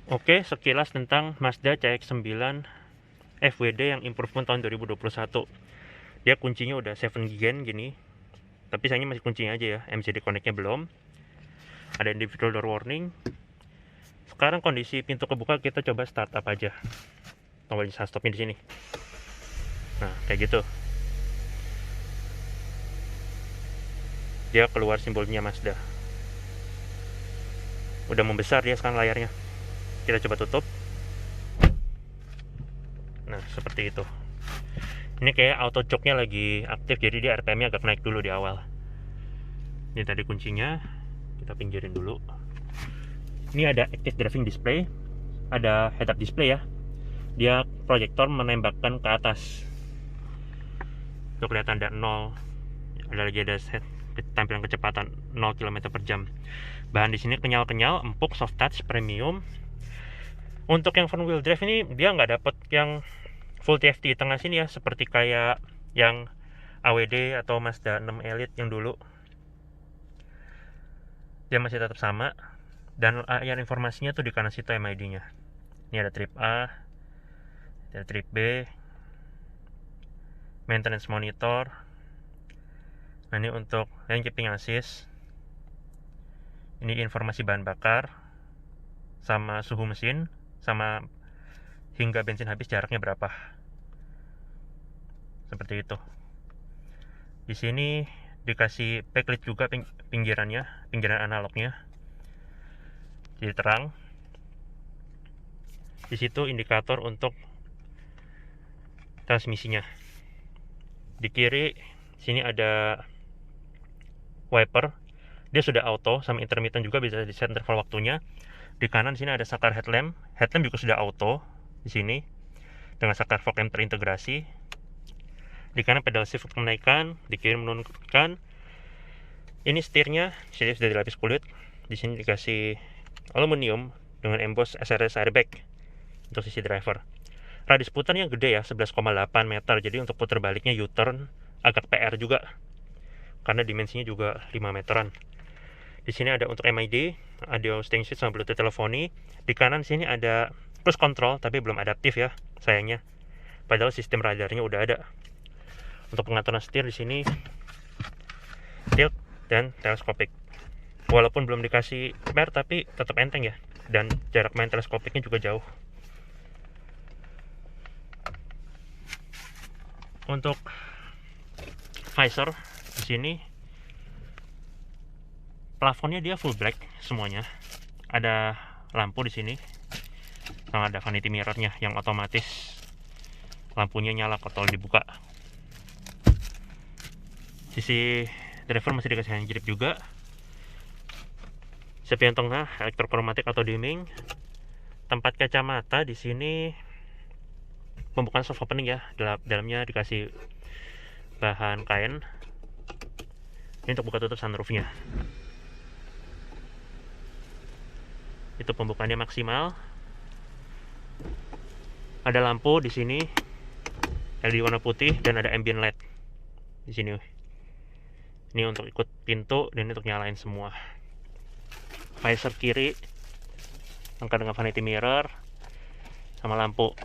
Oke, sekilas tentang Mazda CX-9 FWD yang improvement tahun 2021. Dia kuncinya udah 7 gen gini, tapi sayangnya masih kuncinya aja ya, MCD connect-nya belum. Ada individual door warning. Sekarang kondisi pintu kebuka, kita coba startup aja. Tombol start stopnya di sini. Nah, kayak gitu. Dia keluar simbolnya Mazda. Udah membesar dia sekarang layarnya. Kita coba tutup. Nah, seperti itu. Ini kayak auto choke-nya lagi aktif, jadi dia RPM-nya agak naik dulu di awal. Ini tadi kuncinya, kita pinggirin dulu. Ini ada active driving display, ada head up display ya. Dia proyektor menembakkan ke atas. Itu kelihatan ada 0. Ada set tampilan kecepatan 0 km per jam. Bahan di sini kenyal-kenyal, empuk, soft touch, premium. Untuk yang front wheel drive ini dia nggak dapet yang full TFT di tengah sini ya, seperti kayak yang AWD atau Mazda 6 Elite yang dulu. Dia masih tetap sama, dan layar informasinya tuh di kanan situ MID-nya. Ini ada trip A, ada trip B, maintenance monitor. Nah, ini untuk lane keeping assist. Ini informasi bahan bakar, sama suhu mesin, sama hingga bensin habis jaraknya berapa. Seperti itu. Di sini dikasih backlit juga pinggiran analognya. Jadi terang. Di situ indikator untuk transmisinya. Di kiri sini ada wiper. Dia sudah auto sama intermittent juga, bisa di set interval waktunya. Di kanan sini ada saklar headlamp. Headlamp juga sudah auto di sini dengan saklar fog lamp terintegrasi. Di kanan pedal shift untuk menaikkan, di kiri menurunkan. Ini setirnya, sini sudah dilapis kulit. Di sini dikasih aluminium dengan emboss SRS airbag untuk sisi driver. Radius putarnya gede ya, 11,8 meter. Jadi untuk putar baliknya U-turn agak PR juga, karena dimensinya juga 5 meteran. Di sini ada untuk MID, audio staying switch sama Bluetooth teleponi. Di kanan sini ada cruise control, tapi belum adaptif ya, sayangnya. Padahal sistem radarnya udah ada. Untuk pengaturan setir di sini tilt dan teleskopik. Walaupun belum dikasih mer, tapi tetap enteng ya. Dan jarak main teleskopiknya juga jauh. Untuk visor di sini, plafonnya dia full black semuanya. Ada lampu di sini, sama ada vanity mirrornya yang otomatis lampunya nyala kalau dibuka. Sisi driver masih dikasih hand grip juga. Sepion tengah elektrokromatik atau dimming. Tempat kacamata di sini pembukaan soft opening ya. Dalamnya dikasih bahan kain. Ini untuk buka tutup sunroofnya. Itu pembukaannya maksimal. Ada lampu di sini, LED warna putih, dan ada ambient light di sini. Ini untuk ikut pintu, dan ini untuk nyalain semua. Visor kiri lengkap dengan vanity mirror sama lampu.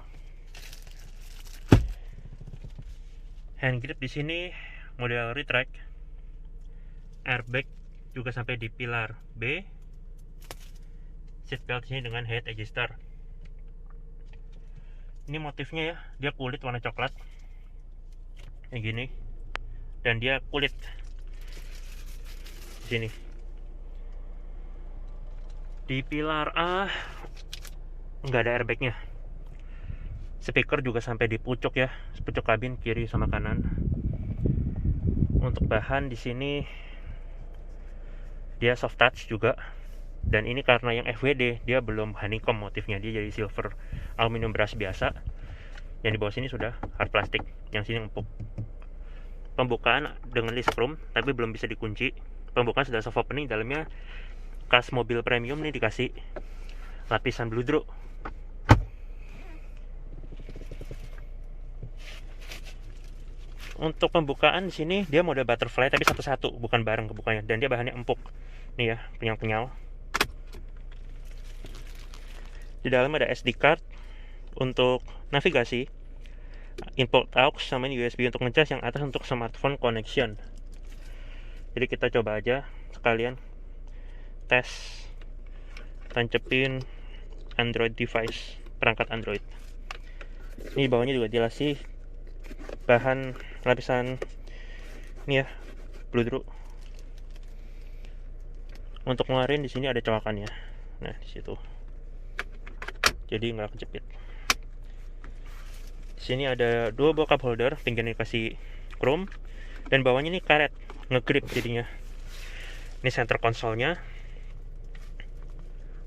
Hand grip di sini model retract. Airbag juga sampai di pilar B. Seatbelt sini dengan head adjuster. Ini motifnya ya, dia kulit warna coklat kayak gini, dan dia kulit di sini. Di pilar A nggak ada airbagnya. Speaker juga sampai di pucuk ya, pucuk kabin kiri sama kanan. Untuk bahan di sini dia soft touch juga. Dan ini karena yang FWD dia belum honeycomb motifnya, dia jadi silver aluminium brush biasa. Yang di bawah sini sudah hard plastik, yang sini empuk. Pembukaan dengan list chrome tapi belum bisa dikunci. Pembukaan sudah soft opening, dalamnya kas mobil premium nih dikasih lapisan bludru. Untuk pembukaan di sini dia mode butterfly tapi satu-satu, bukan bareng kebukanya, dan dia bahannya empuk. Nih ya, kenyal-kenyal. Di dalam ada SD card untuk navigasi, input aux sama ini USB untuk ngecas, yang atas untuk smartphone connection. Jadi kita coba aja sekalian tes tancepin Android device, perangkat Android. Ini bawahnya juga jelas sih bahan lapisan ini ya, bludru. Untuk ngeluarin di sini ada colokannya. Nah, di situ. Jadi nggak kejepit. Di sini ada 2 buah cup holder, pinggirnya dikasih chrome dan bawahnya ini karet, ngegrip jadinya. Ini center konsolnya.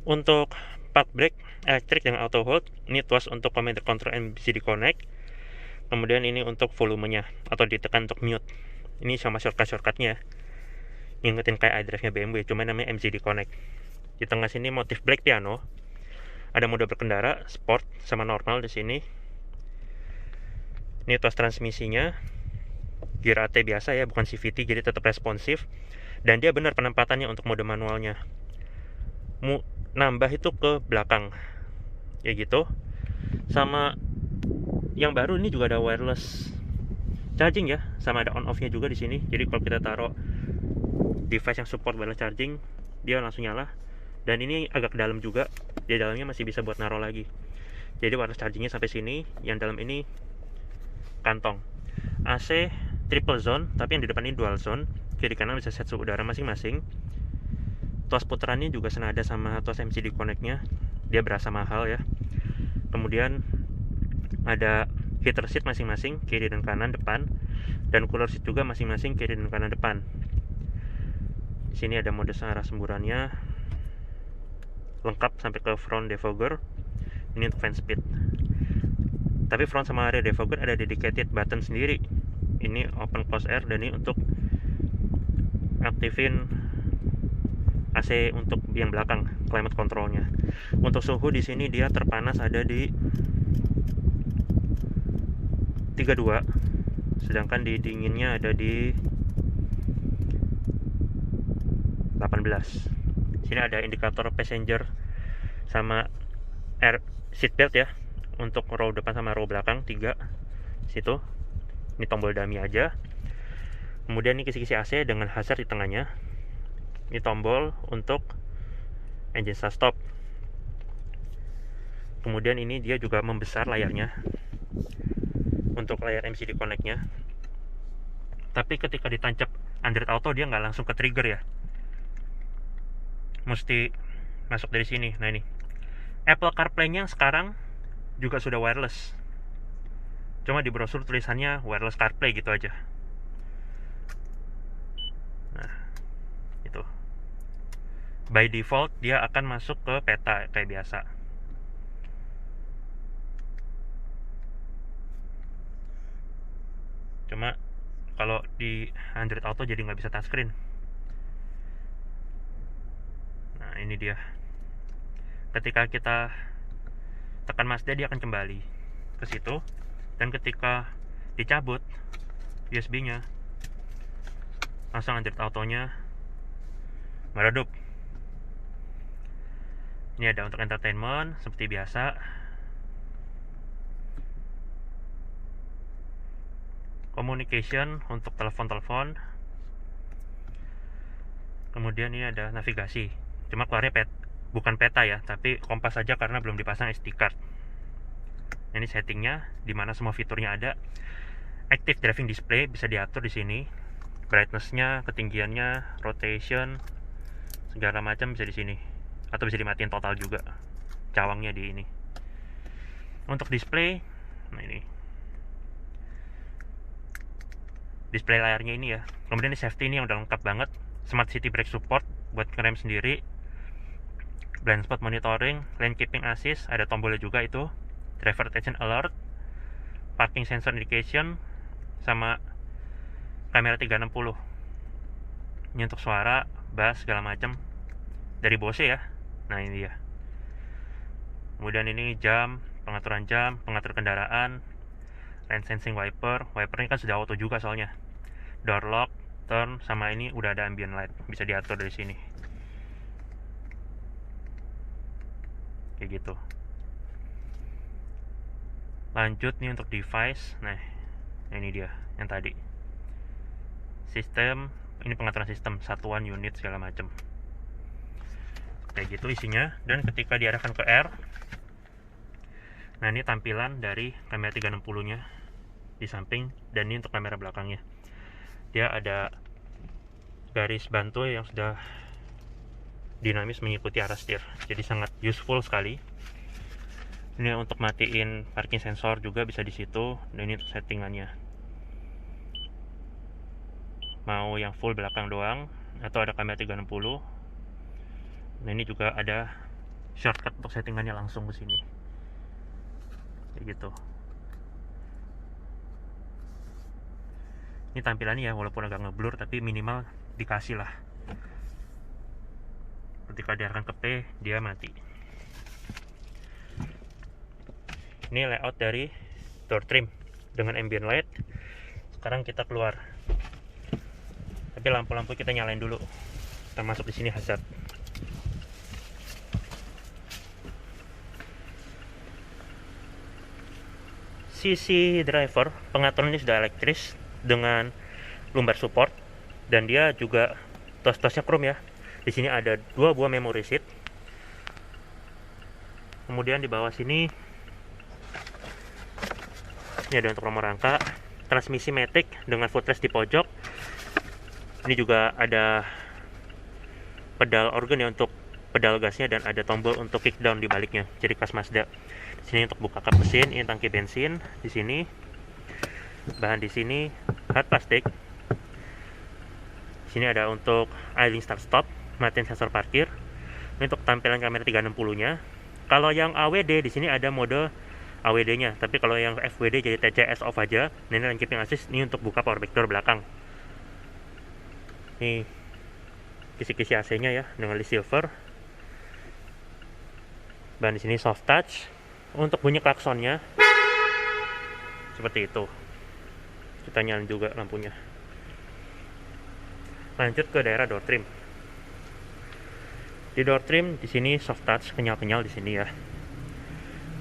Untuk park brake elektrik dengan auto hold, ini tuas untuk command control MCD connect. Kemudian ini untuk volumenya atau ditekan untuk mute. Ini sama shortcut-shortcutnya. Ngingetin kayak iDrive-nya BMW, cuma namanya MCD connect. Di tengah sini motif black piano. Ada mode berkendara, sport sama normal di sini. Ini tuas transmisinya. Gear AT biasa ya, bukan CVT, jadi tetap responsif. Dan dia benar penempatannya untuk mode manualnya. Nambah itu ke belakang. Ya gitu. Sama yang baru ini juga ada wireless charging ya, sama ada on off-nya juga di sini. Jadi kalau kita taruh device yang support wireless charging, dia langsung nyala. Dan ini agak ke dalam juga, di dalamnya masih bisa buat naruh lagi. Jadi wireless chargingnya sampai sini, yang dalam ini kantong. AC triple zone, tapi yang di depan ini dual zone, kiri kanan bisa set suhu udara masing-masing. Tuas putarannya juga senada sama tuas MCD connect-nya, dia berasa mahal ya. Kemudian ada heater seat masing-masing, kiri dan kanan depan, dan cooler seat juga masing-masing kiri dan kanan depan. Di sini ada mode arah semburannya, lengkap sampai ke front defogger. Ini untuk fan speed. Tapi front sama rear defogger ada dedicated button sendiri. Ini open close air, dan ini untuk aktifin AC untuk yang belakang, climate controlnya. Untuk suhu di sini dia terpanas ada di 32, sedangkan di dinginnya ada di 18. Sini ada indikator passenger sama air seatbelt ya, untuk row depan sama row belakang 3 situ. Ini tombol dummy aja. Kemudian ini kisi-kisi AC dengan hazard di tengahnya. Ini tombol untuk engine start stop. Kemudian ini dia juga membesar layarnya untuk layar MCD connect-nya. Tapi ketika ditancap Android Auto dia nggak langsung ke trigger ya, mesti masuk dari sini. Nah ini Apple CarPlay-nya sekarang juga sudah wireless, cuma di brosur tulisannya wireless CarPlay gitu aja. Nah itu by default dia akan masuk ke peta kayak biasa. Cuma kalau di Android Auto jadi nggak bisa touchscreen. Nah ini dia, ketika kita tekan Mazda dia akan kembali ke situ, dan ketika dicabut USB-nya langsung Android Auto-nya meredup. Ini ada untuk entertainment seperti biasa. Communication untuk telepon-telepon. Kemudian ini ada navigasi, cuma keluarnya bukan peta ya, tapi kompas saja karena belum dipasang SD card. Ini settingnya, dimana semua fiturnya ada. Active driving display bisa diatur di sini, brightness-nya, ketinggiannya, rotation, segala macam bisa di sini, atau bisa dimatiin total juga cawangnya di ini. Untuk display, nah ini display layarnya ini ya. Kemudian ini safety ini yang udah lengkap banget, smart city brake support buat ngerem sendiri, blind spot monitoring, lane keeping assist, ada tombolnya juga itu, driver attention alert, parking sensor indication, sama kamera 360. Ini untuk suara, bass, segala macam dari Bose ya. Nah ini dia. Kemudian ini jam, pengaturan jam, pengatur kendaraan, lane sensing wiper. Wipernya kan sudah auto juga soalnya. Door lock, turn, sama ini udah ada ambient light, bisa diatur dari sini. Kayak gitu. Lanjut nih untuk device. Nah, ini dia yang tadi. Sistem, ini pengaturan sistem, satuan, unit, segala macam. Kayak gitu isinya. Dan ketika diarahkan ke R, nah ini tampilan dari kamera 360 nya di samping, dan ini untuk kamera belakangnya. Dia ada garis bantu yang sudah dinamis mengikuti arah setir, jadi sangat useful sekali. Ini untuk matiin parking sensor juga bisa di situ, dan ini untuk settingannya. Mau yang full belakang doang atau ada kamera 360. Nah, ini juga ada shortcut untuk settingannya langsung ke sini. Kayak gitu. Ini tampilannya ya, walaupun agak ngeblur tapi minimal dikasih lah. Ketika diarahkan ke P, dia mati. Ini layout dari door trim dengan ambient light. Sekarang kita keluar. Tapi lampu-lampu kita nyalain dulu. Termasuk di sini hazard. Sisi driver, pengaturan ini sudah elektris dengan lumbar support, dan dia juga tos-tosnya chrome ya. Di sini ada 2 buah memory seat. Kemudian di bawah sini ini ada untuk nomor rangka, transmisi matic dengan footrest di pojok. Ini juga ada pedal organ ya untuk pedal gasnya, dan ada tombol untuk kick down di baliknya. Jadi khas Mazda. Di sini untuk buka kap mesin, ini tangki bensin di sini. Bahan di sini hard plastik. Di sini ada untuk idling start stop, matiin sensor parkir. Ini untuk tampilan kamera 360-nya. Kalau yang AWD di sini ada mode AWD-nya, tapi kalau yang FWD jadi TCS off aja. Ini lane keeping assist, ini untuk buka power back door belakang. Ini kisi-kisi AC-nya ya dengan list silver. Bahan di sini soft touch. Untuk bunyi klaksonnya seperti itu. Kita nyalain juga lampunya. Lanjut ke daerah door trim. Di door trim di sini soft touch, kenyal-kenyal di sini ya.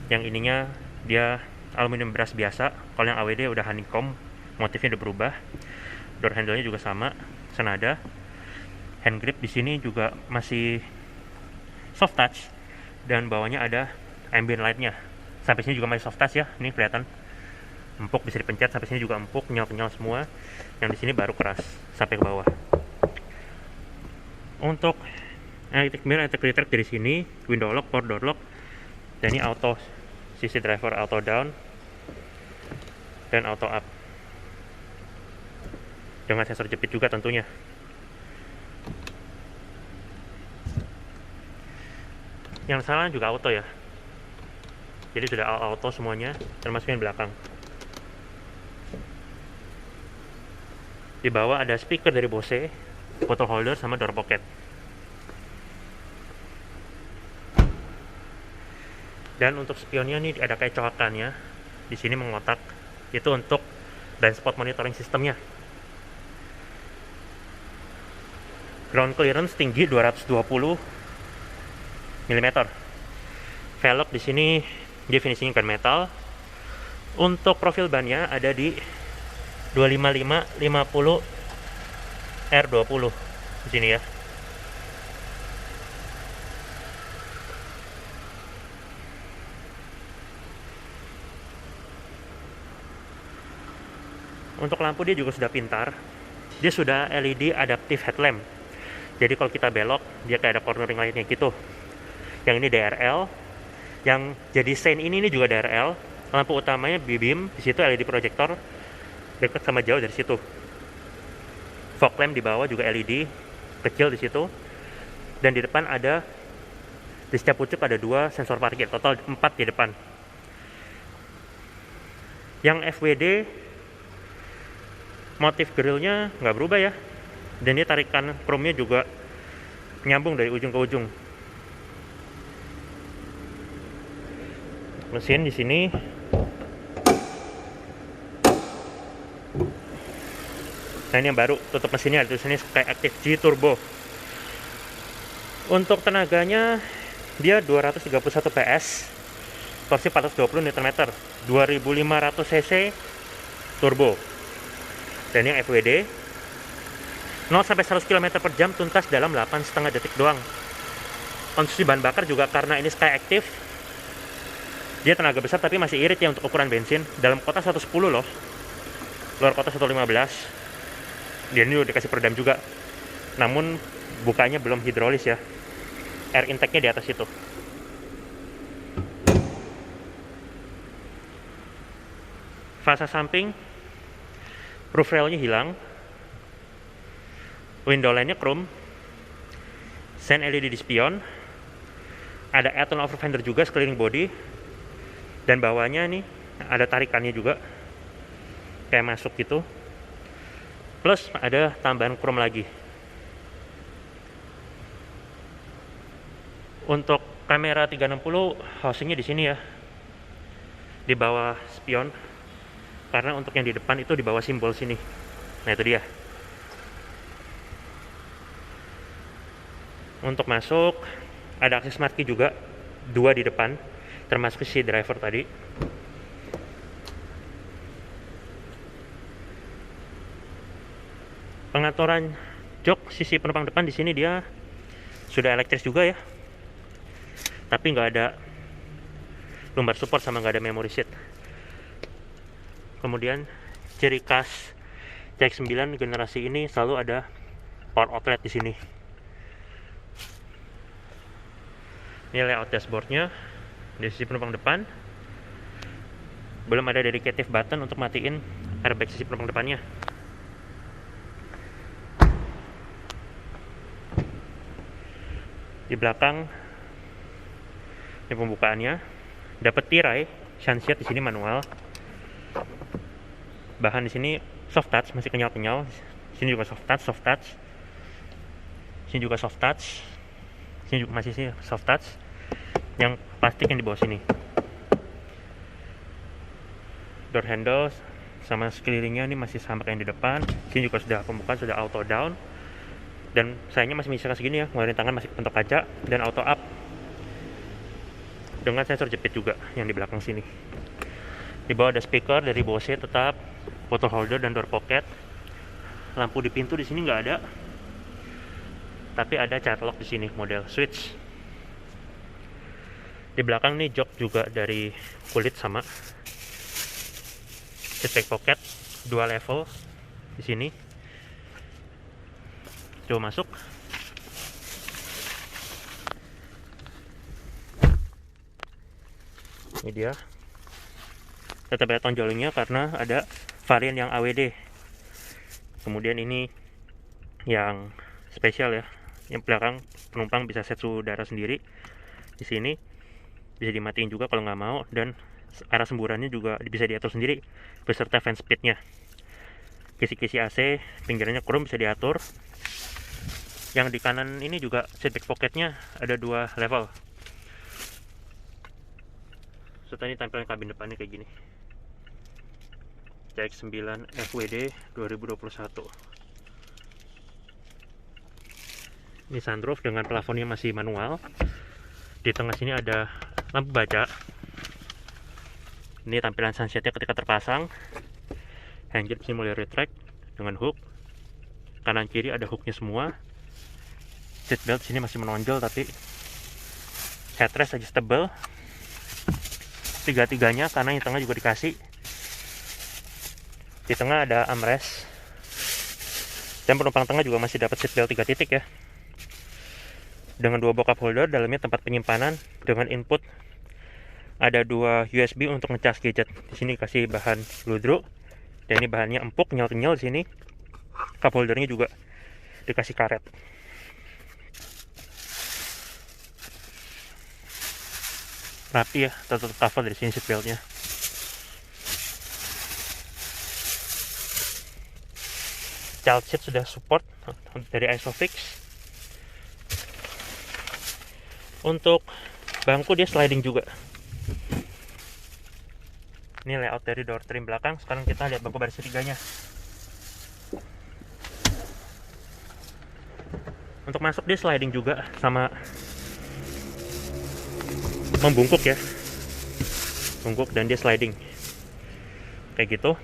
Yang ininya dia aluminium brush biasa. Kalau yang AWD udah honeycomb, motifnya udah berubah. Door handle-nya juga sama, senada. Hand grip di sini juga masih soft touch, dan bawahnya ada ambient light-nya. Sampai sini juga masih soft touch ya. Ini kelihatan empuk, bisa dipencet. Sampai sini juga empuk, kenyal-kenyal semua. Yang di sini baru keras sampai ke bawah. Untuk electric mirror, electric retract dari sini, window lock, power door lock, dan ini auto. Sisi driver auto down dan auto up dengan sensor jepit juga tentunya. Yang salah juga auto ya, jadi sudah auto semuanya, termasuk yang belakang. Di bawah ada speaker dari Bose, bottle holder, sama door pocket. Dan untuk spionnya nih ada kayak coakannya di sini mengotak, itu untuk blind spot monitoring sistemnya. Ground clearance tinggi 220 mm. Velg di sini dia finishing kan metal. Untuk profil bannya ada di 255 50 R20 di sini ya. Untuk lampu dia juga sudah pintar. Dia sudah LED adaptive headlamp. Jadi kalau kita belok, dia kayak ada cornering lainnya gitu. Yang ini DRL, yang jadi sein ini juga DRL. Lampu utamanya B-beam, di situ LED projector dekat sama jauh dari situ. Fog lamp di bawah juga LED kecil di situ. Dan di depan ada di setiap pucuk ada 2 sensor parkir, total 4 di depan. Yang FWD motif grillnya nggak berubah ya, dan dia tarikan chrome-nya juga nyambung dari ujung ke ujung. Mesin di sini nah ini yang baru, tutup mesinnya tulisannya SkyActiv G Turbo. Untuk tenaganya dia 231 PS torsi 420 Nm, 2500 cc turbo, dan yang FWD 0 sampai 100 km per jam tuntas dalam 8,5 detik doang. Konsumsi bahan bakar juga karena ini Skyactiv, dia tenaga besar tapi masih irit ya untuk ukuran bensin. Dalam kota 110 loh, luar kota 115. Dia ini udah dikasih peredam juga, namun bukanya belum hidrolis ya, air intake-nya di atas itu. Fasa samping, roof rail-nya hilang, window line-nya chrome, sen LED di spion, ada add-on over fender juga sekeliling body, dan bawahnya nih ada tarikannya juga kayak masuk gitu, plus ada tambahan chrome lagi. Untuk kamera 360 housingnya di sini ya, di bawah spion, karena untuk yang di depan itu di bawah simbol sini. Nah itu dia. Untuk masuk ada akses marquee juga, 2 di depan, termasuk si driver tadi. Pengaturan jok sisi penumpang depan di sini dia sudah elektris juga ya, tapi nggak ada lumbar support sama nggak ada memory seat. Kemudian ciri khas CX-9 generasi ini selalu ada power outlet di sini. Ini layout dashboardnya di sisi penumpang depan. Belum ada dedicated button untuk matiin airbag sisi penumpang depannya. Di belakang ini pembukaannya, dapat tirai sunshade di sini manual. Bahan di sini soft touch, masih kenyal-kenyal. Sini juga soft touch. Sini juga soft touch. Sini juga masih sih soft touch. Yang plastik yang di bawah sini. Door handle sama sekelilingnya ini masih sama kayak yang di depan. Sini juga sudah pembukaan, sudah auto down. Dan sayangnya masih bisa segini ya, ngeluarin tangan masih kepentok kaca, dan auto up dengan sensor jepit juga yang di belakang sini. Di bawah ada speaker dari Bose tetap, bottle holder dan door pocket. Lampu di pintu di sini nggak ada, tapi ada child lock di sini model switch. Di belakang nih jok juga dari kulit sama. Seatback pocket 2 level di sini. Coba masuk. Ini dia. Tetap ada tonjolingnya karena ada varian yang AWD. Kemudian ini yang spesial ya. Yang belakang penumpang bisa set suhu udara sendiri. Di sini bisa dimatiin juga kalau nggak mau, dan arah semburannya juga bisa diatur sendiri beserta fan speednya. Kisi-kisi AC, pinggirannya chrome bisa diatur. Yang di kanan ini juga seatback pocketnya ada 2 level. Serta ini tampilan kabin depannya kayak gini. CX-9 FWD 2021. Ini sunroof dengan plafonnya masih manual. Di tengah sini ada lampu baca. Ini tampilan sunshade-nya ketika terpasang. Handle sini mulai retract dengan hook. Kanan kiri ada hooknya semua. Seatbelt sini masih menonjol tapi headrest adjustable. Tiga-tiganya karena yang tengah juga dikasih. Di tengah ada armrest. Dan penumpang tengah juga masih dapat seatbelt 3 titik ya. Dengan 2 box cup holder, dalamnya tempat penyimpanan dengan input ada 2 USB untuk ngecas gadget. Di sini kasih bahan ludruk, dan ini bahannya empuk, nyal-nyal. Di sini cup holdernya juga dikasih karet. Rapi ya, tertutup cover dari sini seatbeltnya. Child seat sudah support dari Isofix. Untuk bangku dia sliding juga. Ini layout dari door trim belakang. Sekarang kita lihat bangku baris ketiganya. Untuk masuk dia sliding juga sama membungkuk ya. Bungkuk dan dia sliding kayak gitu.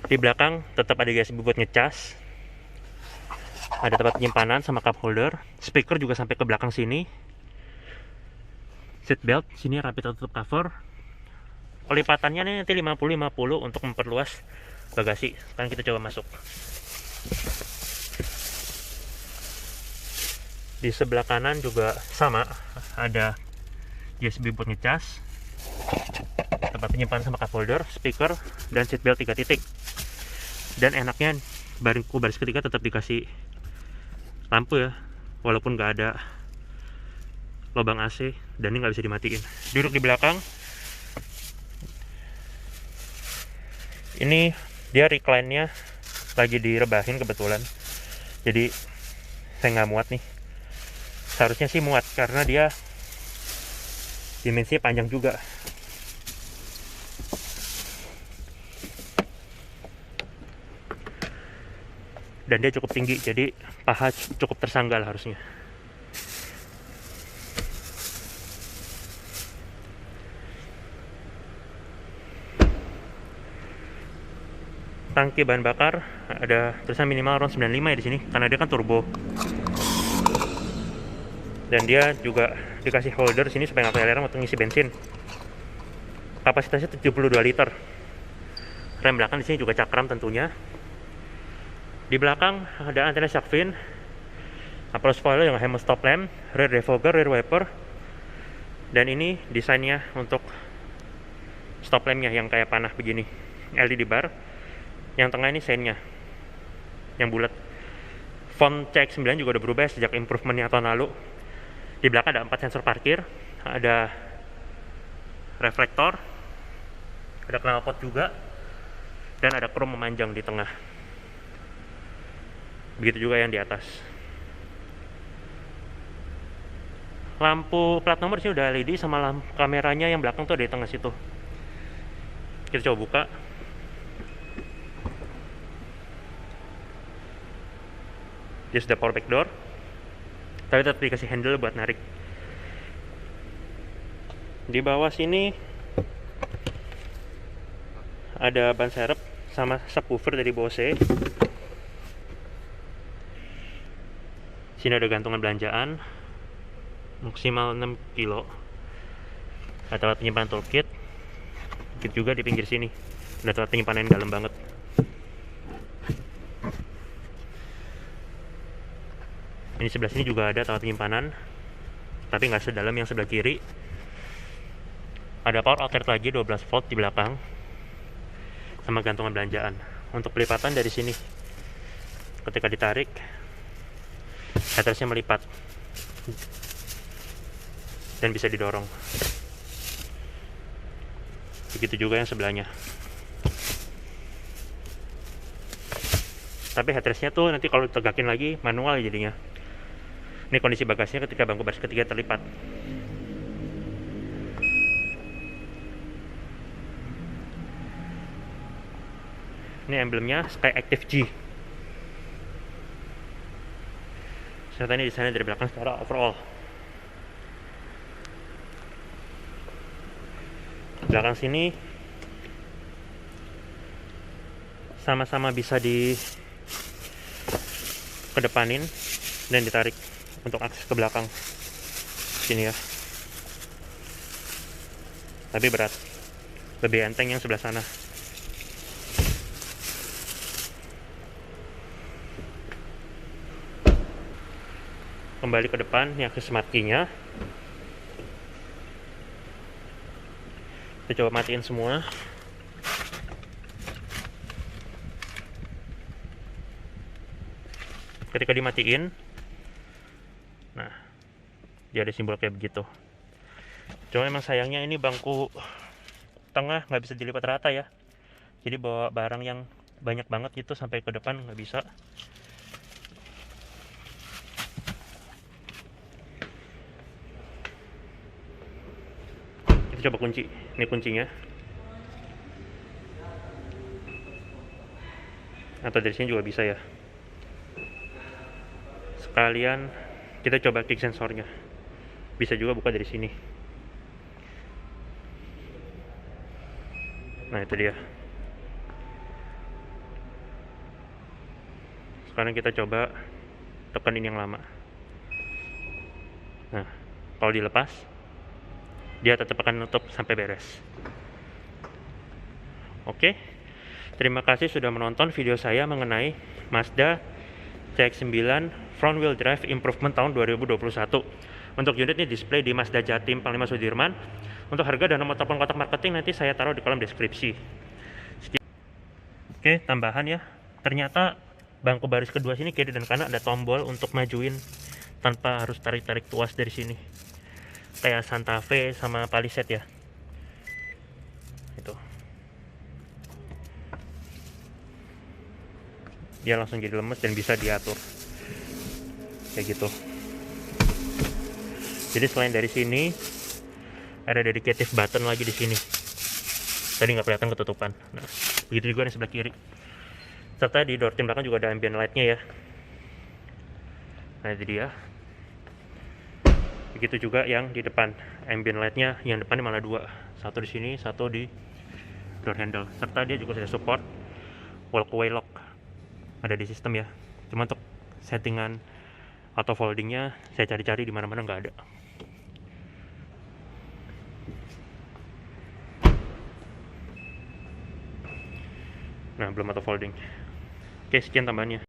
Di belakang tetap ada USB buat ngecas, ada tempat penyimpanan sama cup holder. Speaker juga sampai ke belakang sini. Seat belt sini rapi tertutup cover. Pelipatannya nih nanti 50-50 untuk memperluas bagasi. Sekarang kita coba masuk. Di sebelah kanan juga sama, ada USB buat ngecas, tempat penyimpanan sama cup holder, speaker, dan seat belt 3 titik. Dan enaknya baris ketiga tetap dikasih lampu ya, walaupun nggak ada lubang AC, dan ini nggak bisa dimatiin. Duduk di belakang, ini dia recline-nya lagi direbahin kebetulan, jadi saya nggak muat nih. Seharusnya sih muat karena dia dimensinya panjang juga. Dan dia cukup tinggi, jadi paha cukup tersanggal harusnya. Tangki bahan bakar ada tulisan minimal RON 95 ya di sini, karena dia kan turbo. Dan dia juga dikasih holder sini supaya nggak kelereng waktu ngisi bensin. Kapasitasnya 72 liter. Rem belakang di sini juga cakram tentunya. Di belakang ada antena shark fin, upper spoiler yang HEMO stop lamp, rear defogger, rear wiper. Dan ini desainnya untuk stop lampnya yang kayak panah begini, LED bar. Yang tengah ini seinnya yang bulat. Font CX9 juga udah berubah sejak improvementnya tahun lalu. Di belakang ada 4 sensor parkir, ada reflektor, ada knalpot juga, dan ada krom memanjang di tengah. Begitu juga yang di atas. Lampu plat nomor sini udah LED sama lampu kameranya yang belakang tuh ada di tengah situ. Kita coba buka. Dia sudah power back door, tapi tetap dikasih handle buat narik. Di bawah sini ada ban serep sama subwoofer dari Bose. Sini ada gantungan belanjaan maksimal 6 kilo. Ada tempat penyimpanan toolkit. Begitu juga di pinggir sini ada tempat penyimpanan yang dalam banget. Ini sebelah sini juga ada tempat penyimpanan, tapi nggak sedalam yang sebelah kiri. Ada power outlet lagi 12 volt di belakang, sama gantungan belanjaan. Untuk pelipatan dari sini, ketika ditarik, headrestnya melipat dan bisa didorong. Begitu juga yang sebelahnya. Tapi headrestnya tuh nanti kalau ditegakin lagi manual jadinya. Ini kondisi bagasinya ketika bangku baris ketiga terlipat. Ini emblemnya Sky Active G. Serta ini desainnya dari belakang secara overall. Belakang sini sama-sama bisa di kedepanin dan ditarik untuk akses ke belakang sini ya. Tapi berat, lebih enteng yang sebelah sana. Kembali ke depan, ini akses smart key-nya. Kita coba matiin semua. Ketika dimatiin, nah, dia ada simbol kayak begitu. Cuma emang sayangnya ini bangku tengah nggak bisa dilipat rata ya. Jadi bawa barang yang banyak banget gitu sampai ke depan nggak bisa. Kita coba kunci. Ini kuncinya. Atau dari sini juga bisa ya. Sekalian kita coba klik sensornya. Bisa juga buka dari sini. Nah itu dia. Sekarang kita coba tekan ini yang lama. Nah, kalau dilepas, dia tetap akan nutup sampai beres. Oke, terima kasih sudah menonton video saya mengenai Mazda CX-9 Front Wheel Drive Improvement tahun 2021. Untuk unit ini display di Mazda Jatim Panglima Sudirman. Untuk harga dan nomor telepon kontak marketing nanti saya taruh di kolom deskripsi. Oke, tambahan ya. Ternyata bangku baris kedua sini kiri dan kanan ada tombol untuk majuin tanpa harus tarik-tarik tuas dari sini. Kayak Santa Fe sama Palisade ya. Itu. Dia langsung jadi lemes dan bisa diatur. Kayak gitu. Jadi selain dari sini ada dedicated button lagi di sini. Tadi nggak kelihatan ketutupan. Nah, begitu juga di sebelah kiri. Serta di door trim belakang juga ada ambient light-nya ya. Nah itu dia. Begitu juga yang di depan, ambient light-nya yang depannya malah dua. Satu di sini, satu di door handle. Serta dia juga sudah support walkway lock. Ada di sistem ya. Cuma untuk settingan auto foldingnya saya cari-cari di mana-mana nggak ada. Nah, belum auto folding. Oke, sekian tambahannya.